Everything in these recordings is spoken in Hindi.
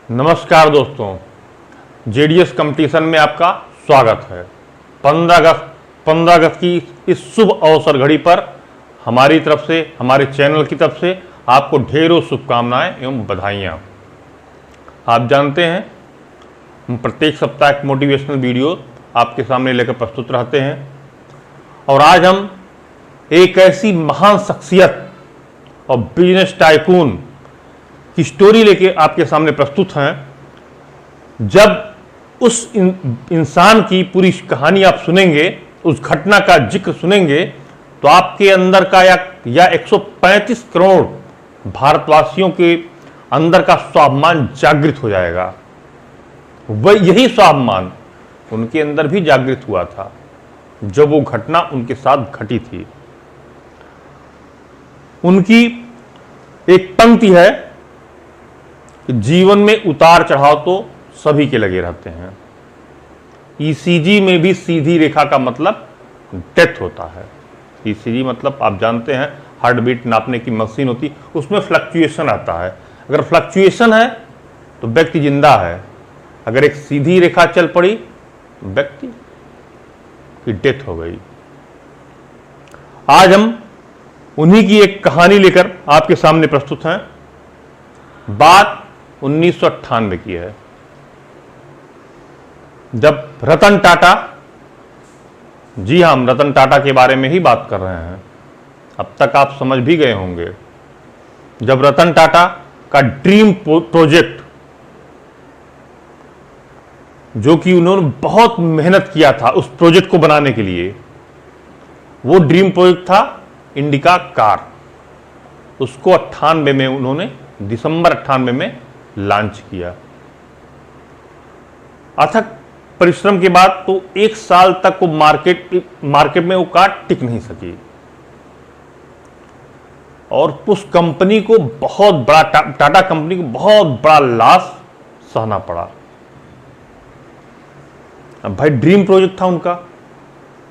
नमस्कार दोस्तों, जेडीएस कंपटीशन में आपका स्वागत है। 15 अगस्त की इस शुभ अवसर घड़ी पर हमारी तरफ से, हमारे चैनल की तरफ से आपको ढेरों शुभकामनाएं एवं बधाइयाँ। आप जानते हैं हम प्रत्येक सप्ताह एक मोटिवेशनल वीडियो आपके सामने लेकर प्रस्तुत रहते हैं और आज हम एक ऐसी महान शख्सियत और बिजनेस टाइकून की स्टोरी लेके आपके सामने प्रस्तुत हैं। जब उस इंसान की पूरी कहानी आप सुनेंगे, उस घटना का जिक्र सुनेंगे, तो आपके अंदर का या 135 करोड़ भारतवासियों के अंदर का स्वाभिमान जागृत हो जाएगा। वह यही स्वाभिमान उनके अंदर भी जागृत हुआ था जब वो घटना उनके साथ घटी थी। उनकी एक पंक्ति है कि जीवन में उतार चढ़ाव तो सभी के लगे रहते हैं। ईसीजी में भी सीधी रेखा का मतलब डेथ होता है। ईसीजी मतलब आप जानते हैं हार्ट बीट नापने की मशीन होती, उसमें फ्लक्चुएशन आता है। अगर फ्लक्चुएशन है तो व्यक्ति जिंदा है, अगर एक सीधी रेखा चल पड़ी तो व्यक्ति की डेथ हो गई। आज हम उन्हीं की एक कहानी लेकर आपके सामने प्रस्तुत हैं। बात 1998 की है, जब रतन टाटा, जी हाँ, हम रतन टाटा के बारे में ही बात कर रहे हैं। अब तक आप समझ भी गए होंगे, जब रतन टाटा का ड्रीम प्रोजेक्ट, जो कि उन्होंने बहुत मेहनत किया था उस प्रोजेक्ट को बनाने के लिए, वो ड्रीम प्रोजेक्ट था इंडिका कार। उसको 98 में उन्होंने दिसंबर 98 में लॉन्च किया। अथक परिश्रम के बाद तो एक साल तक वो मार्केट में वो कार टिक नहीं सकी और उस कंपनी को बहुत बड़ा, टाटा कंपनी को बहुत बड़ा लॉस सहना पड़ा। अब भाई ड्रीम प्रोजेक्ट था उनका,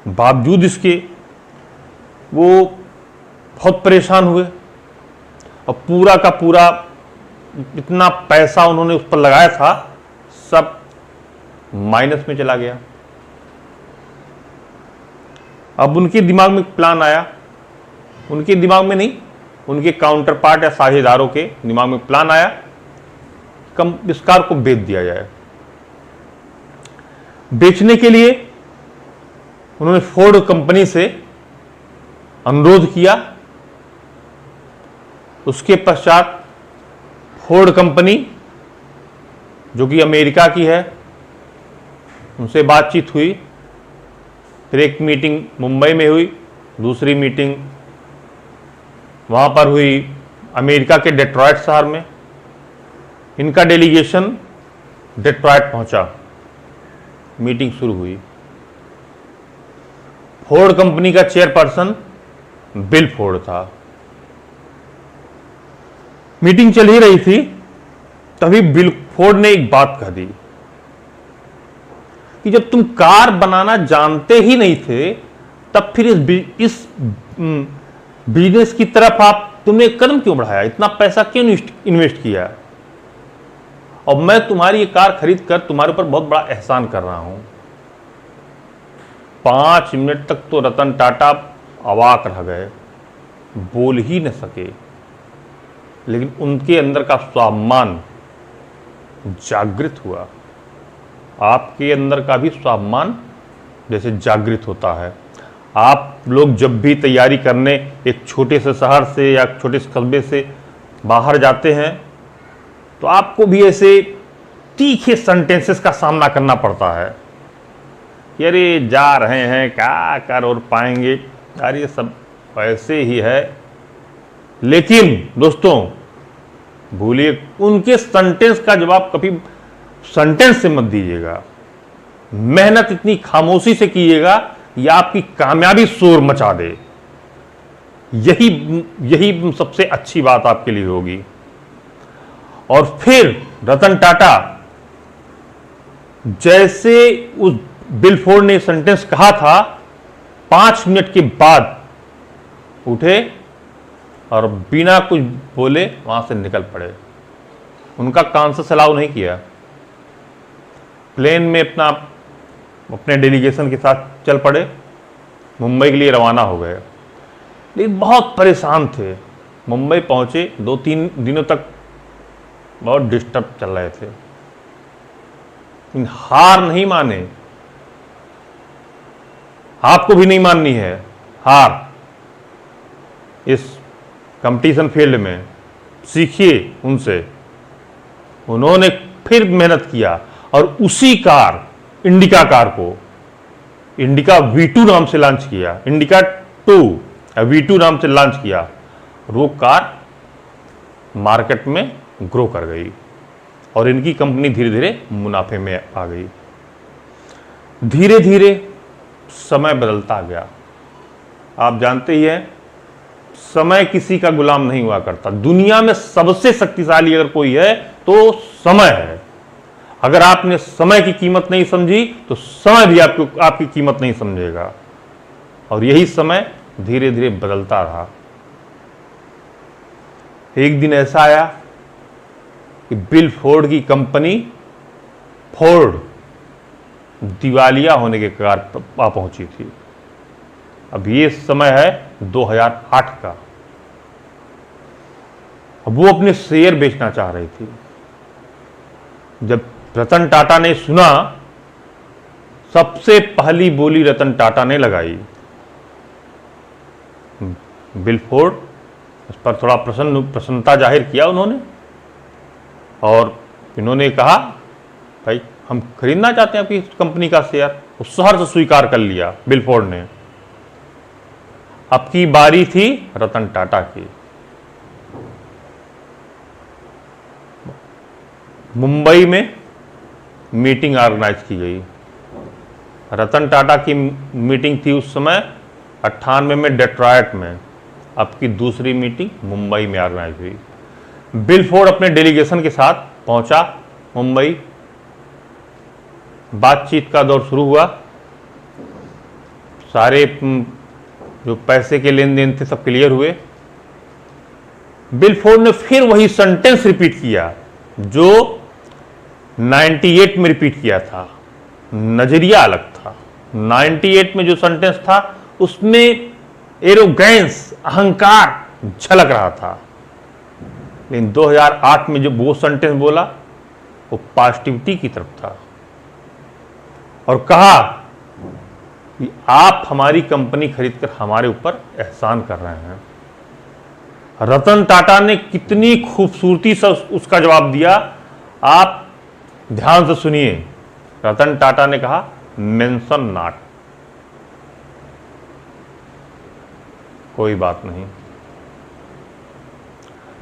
बावजूद इसके वो बहुत परेशान हुए और पूरा का पूरा इतना पैसा उन्होंने उस पर लगाया था, सब माइनस में चला गया। अब उनके दिमाग में प्लान आया, उनके दिमाग में नहीं, उनके काउंटर पार्ट या साझेदारों के दिमाग में प्लान आया, इस कार को बेच दिया जाए। बेचने के लिए उन्होंने फोर्ड कंपनी से अनुरोध किया। उसके पश्चात फोर्ड कंपनी, जो कि अमेरिका की है, उनसे बातचीत हुई। फिर एक मीटिंग मुंबई में हुई, दूसरी मीटिंग वहाँ पर हुई अमेरिका के डेट्रॉयट शहर में। इनका डेलीगेशन डेट्रॉयट पहुँचा, मीटिंग शुरू हुई। फोर्ड कंपनी का चेयरपर्सन बिल फोर्ड था। मीटिंग चल ही रही थी, तभी बिल फोर्ड ने एक बात कह दी कि जब तुम कार बनाना जानते ही नहीं थे, तब फिर इस बिजनेस की तरफ तुमने कदम क्यों बढ़ाया, इतना पैसा क्यों इन्वेस्ट किया? और मैं तुम्हारी ये कार खरीद कर तुम्हारे ऊपर बहुत बड़ा एहसान कर रहा हूं। 5 मिनट तक तो रतन टाटा अवाक रह गए, बोल ही न सके। लेकिन उनके अंदर का स्वाभिमान जागृत हुआ। आपके अंदर का भी स्वाभिमान जैसे जागृत होता है। आप लोग जब भी तैयारी करने एक छोटे से शहर से या छोटे से कस्बे से बाहर जाते हैं, तो आपको भी ऐसे तीखे सेंटेंसेस का सामना करना पड़ता है। अरे जा रहे हैं, क्या कर और पाएंगे, यार ये सब ऐसे ही है। लेकिन दोस्तों भूलिए, उनके सेंटेंस का जवाब कभी सेंटेंस से मत दीजिएगा। मेहनत इतनी खामोशी से कीजिएगा या आपकी कामयाबी शोर मचा दे। यही सबसे अच्छी बात आपके लिए होगी। और फिर रतन टाटा जैसे उस बिल फोर्ड ने सेंटेंस कहा था, 5 मिनट के बाद उठे और बिना कुछ बोले वहां से निकल पड़े। उनका कांसस अलाउ नहीं किया। प्लेन में अपने डेलीगेशन के साथ चल पड़े, मुंबई के लिए रवाना हो गए। लेकिन बहुत परेशान थे। मुंबई पहुंचे, 2-3 दिनों तक बहुत डिस्टर्ब चल रहे थे, लेकिन हार नहीं माने। आपको भी नहीं माननी है हार इस कंपटीशन फील्ड में। सीखिए उनसे। उन्होंने फिर मेहनत किया और उसी कार, इंडिका कार को इंडिका V2 नाम से लॉन्च किया, इंडिका 2 V2 नाम से लॉन्च किया, और वो कार मार्केट में ग्रो कर गई और इनकी कंपनी धीरे धीरे मुनाफे में आ गई। धीरे धीरे समय बदलता गया। आप जानते ही हैं, समय किसी का गुलाम नहीं हुआ करता। दुनिया में सबसे शक्तिशाली अगर कोई है तो समय है। अगर आपने समय की कीमत नहीं समझी तो समय भी आपकी कीमत नहीं समझेगा। और यही समय धीरे धीरे बदलता रहा। एक दिन ऐसा आया कि बिल फोर्ड की कंपनी फोर्ड दिवालिया होने के कगार पर आ पहुंची थी। अब ये समय है 2008 का। अब वो अपने शेयर बेचना चाह रही थी। जब रतन टाटा ने सुना, सबसे पहली बोली रतन टाटा ने लगाई। बिल फोर्ड उस पर थोड़ा प्रसन्नता जाहिर किया उन्होंने, और इन्होंने कहा, भाई हम खरीदना चाहते हैं आपकी कंपनी का शेयर। उस शहर से स्वीकार कर लिया बिल फोर्ड ने। अब की बारी थी रतन टाटा की। मुंबई में मीटिंग ऑर्गेनाइज की गई। रतन टाटा की मीटिंग थी उस समय 98 में डेट्रॉयट में। अब की दूसरी मीटिंग मुंबई में ऑर्गेनाइज हुई। बिल फोर्ड अपने डेलीगेशन के साथ पहुंचा मुंबई। बातचीत का दौर शुरू हुआ। सारे जो पैसे के लेन देन थे सब क्लियर हुए। बिल फोर्ड ने फिर वही सेंटेंस रिपीट किया जो 98 में रिपीट किया था। नजरिया अलग था। 98 में जो सेंटेंस था उसमें एरोगेंस, अहंकार झलक रहा था। लेकिन 2008 में जब वो सेंटेंस बोला, वो पॉजिटिविटी की तरफ था और कहा कि आप हमारी कंपनी खरीदकर हमारे ऊपर एहसान कर रहे हैं। रतन टाटा ने कितनी खूबसूरती से उसका जवाब दिया, आप ध्यान से सुनिए। रतन टाटा ने कहा, मेंशन नॉट, कोई बात नहीं।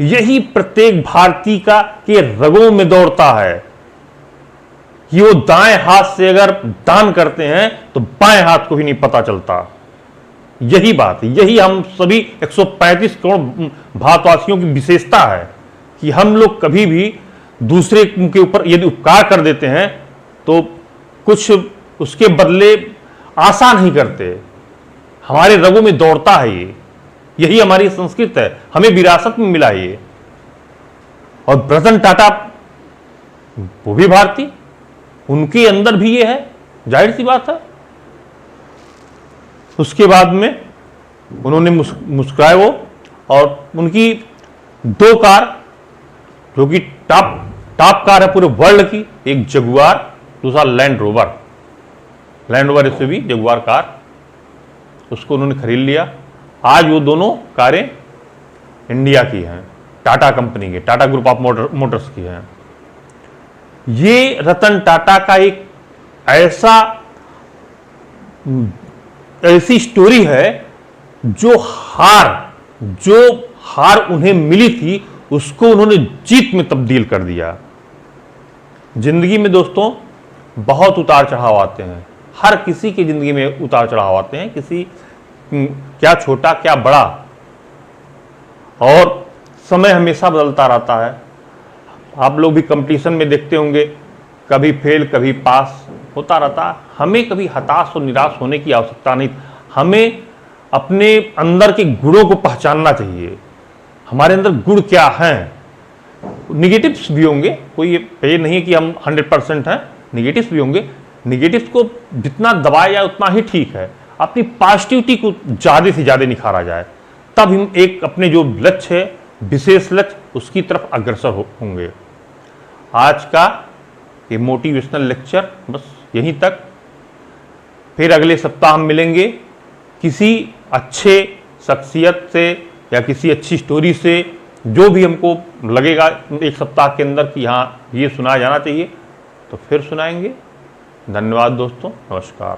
यही प्रत्येक भारतीय के रगों में दौड़ता है कि वो दाएं हाथ से अगर दान करते हैं तो बाएं हाथ को ही नहीं पता चलता। यही बात है, यही हम सभी 135 करोड़ भारतवासियों की विशेषता है कि हम लोग कभी भी दूसरे के ऊपर यदि उपकार कर देते हैं तो कुछ उसके बदले आशा नहीं करते। हमारे रगों में दौड़ता है ये, यही हमारी संस्कृति है, हमें विरासत में मिला ये। और रतन टाटा वो भी भारतीय, उनके अंदर भी ये है, जाहिर सी बात है। उसके बाद में उन्होंने मुस्कुराए वो, और उनकी 2 कार जो कि टॉप कार है पूरे वर्ल्ड की, एक जगुआर, दूसरा land rover SUV Jaguar car, उसको उन्होंने खरीद लिया। आज वो दोनों कारें इंडिया की हैं, टाटा कंपनी की, टाटा ग्रुप ऑफ मोटर्स की हैं। ये रतन टाटा का एक ऐसी स्टोरी है जो हार उन्हें मिली थी उसको उन्होंने जीत में तब्दील कर दिया। जिंदगी में दोस्तों बहुत उतार चढ़ाव आते हैं, हर किसी की जिंदगी में उतार चढ़ाव आते हैं, किसी क्या छोटा क्या बड़ा, और समय हमेशा बदलता रहता है। आप लोग भी कंपटीशन में देखते होंगे, कभी फेल कभी पास होता रहता है। हमें कभी हताश और निराश होने की आवश्यकता नहीं। हमें अपने अंदर के गुणों को पहचानना चाहिए। हमारे अंदर गुण क्या हैं, निगेटिव्स भी होंगे, कोई ये नहीं है कि हम 100% हैं, निगेटिव्स भी होंगे। निगेटिव्स को जितना दबाया जाए उतना ही ठीक है, अपनी पॉजिटिविटी को ज़्यादा से ज़्यादा निखारा जाए, तब हम एक अपने जो लक्ष्य है, विशेष लक्ष्य, उसकी तरफ अग्रसर होंगे। आज का ये मोटिवेशनल लेक्चर बस यहीं तक। फिर अगले सप्ताह हम मिलेंगे किसी अच्छे शख्सियत से या किसी अच्छी स्टोरी से, जो भी हमको लगेगा एक सप्ताह के अंदर कि हाँ ये सुनाया जाना चाहिए, तो फिर सुनाएंगे। धन्यवाद दोस्तों, नमस्कार।